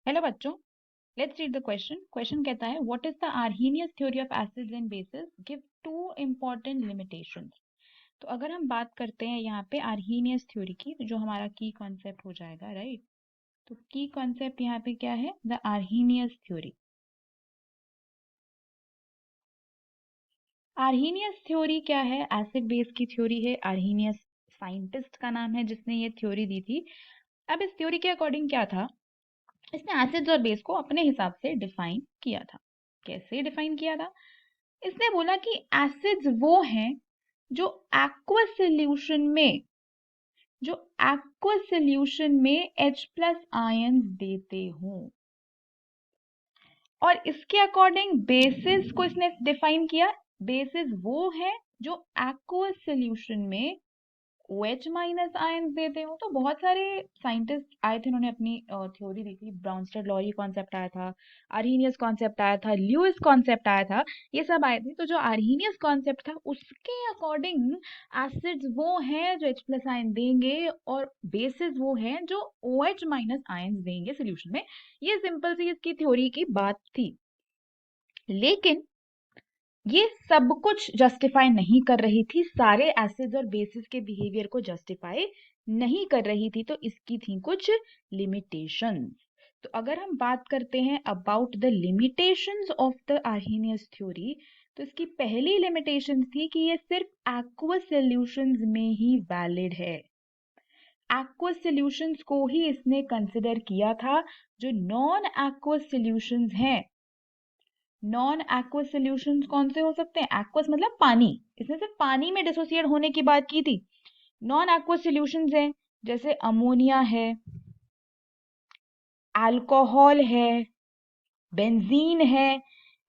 Hello बच्चों, let's read the question. Question कहता है what is the Arrhenius theory of acids and bases, give two important limitations. तो अगर हम बात करते हैं यहाँ पे आर्हीनियस थ्योरी की, तो जो हमारा की कॉन्सेप्ट हो जाएगा, राइट। तो की कॉन्सेप्ट यहाँ पे क्या है? The Arrhenius theory. Arrhenius theory क्या है? एसिड बेस की थ्योरी है। आर्हीनियस साइंटिस्ट का नाम है जिसने ये थ्योरी दी थी। अब इस थ्योरी के अकॉर्डिंग क्या था, इसने एसिड्स और बेस को अपने हिसाब से डिफाइन किया था। कैसे डिफाइन किया था? इसने बोला कि एसिड्स वो हैं जो एक्वस सॉल्यूशन में H प्लस आयंस देते हों। और इसके अकॉर्डिंग बेसिस को इसने डिफाइन किया। बेसिस वो है जो एक्वस सॉल्यूशन में OH माइनस आयंस देते हो। तो बहुत सारे साइंटिस्ट आए थे, उन्होंने अपनी थ्योरी दी थी। ब्राउनस्टेड लॉरी कॉन्सेप्ट आया था, आर्हीनियस कॉन्सेप्ट आया था, ल्यूइस कॉन्सेप्ट आया था, ये सब आए थे। तो जो आर्हीनियस कॉन्सेप्ट था उसके अकॉर्डिंग एसिड्स वो हैं जो H प्लस आयन देंगे और बेसिस वो हैं जो OH माइनस आयंस देंगे सोल्यूशन में। ये सिंपल सी इसकी थ्योरी की बात थी। लेकिन ये सब कुछ जस्टिफाई नहीं कर रही थी, सारे एसिड्स और बेसिस के बिहेवियर को जस्टिफाई नहीं कर रही थी। तो इसकी थी कुछ लिमिटेशंस। तो अगर हम बात करते हैं about the limitations of the Arrhenius theory, तो इसकी पहली लिमिटेशन थी कि ये सिर्फ एक्वस सॉल्यूशंस में ही वैलिड है। एक्वस सॉल्यूशंस को ही इसने कंसिडर किया था। जो नॉन एक्वस सॉल्यूशंस हैं, नॉन एक्वस सॉल्यूशंस कौन से हो सकते हैं? एक्वस मतलब पानी, इसने सिर्फ पानी में डिसोसिएट होने की बात की थी। नॉन एक्वस सॉल्यूशंस हैं जैसे अमोनिया है, अल्कोहल है, बेंजीन है।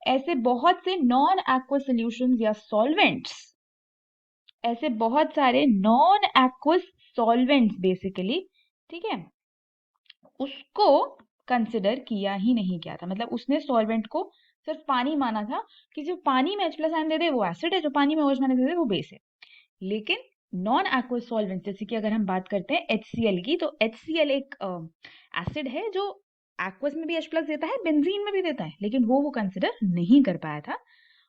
ऐसे बहुत से नॉन एक्वस सॉल्यूशंस या सॉल्वेंट्स, ऐसे बहुत सारे नॉन एक्वस सॉल्वेंट्स बेसिकली, ठीक है, उसको कंसिडर किया ही नहीं गया था। मतलब उसने सॉल्वेंट को सिर्फ पानी माना था कि जो पानी में H प्लस आयन दे दे वो एसिड है, जो पानी में OH माइनस दे दे वो बेस है। लेकिन नॉन एक्वस सॉल्वेंट जैसे कि अगर हम बात करते हैं HCl की, तो HCl एक एसिड है जो एक्वस में भी H प्लस देता है, बेंजीन में भी देता है, लेकिन वो कंसिडर नहीं कर पाया था।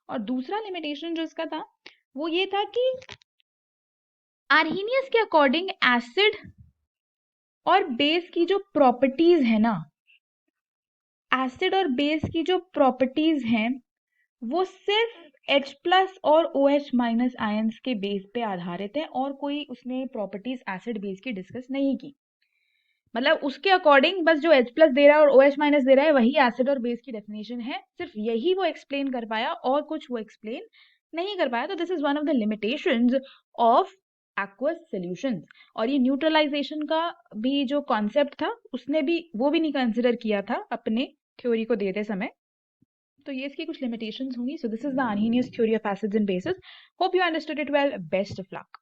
और दूसरा लिमिटेशन जो इसका था वो ये था कि आर्हीनियस के अकॉर्डिंग एसिड और बेस की जो प्रॉपर्टीज है ना, एसिड और बेस की जो प्रॉपर्टीज हैं वो सिर्फ H प्लस और OH माइनस आयंस के बेस पे आधारित है, और कोई उसने प्रॉपर्टीज एसिड बेस की डिस्कस नहीं की। मतलब उसके अकॉर्डिंग बस जो H प्लस दे रहा है और OH माइनस दे रहा है वही एसिड और बेस की डेफिनेशन है, सिर्फ यही वो एक्सप्लेन कर पाया और कुछ वो एक्सप्लेन नहीं कर पाया। तो this is one of the limitations of aqueous solutions. और ये न्यूट्रलाइजेशन का भी जो कॉन्सेप्ट था उसने भी वो भी नहीं कंसिडर किया था अपने थ्योरी को देते समय। तो ये इसकी कुछ लिमिटेशंस होंगी। So this is the Arrhenius theory of acids and bases. Hope you understood it well. Best of luck.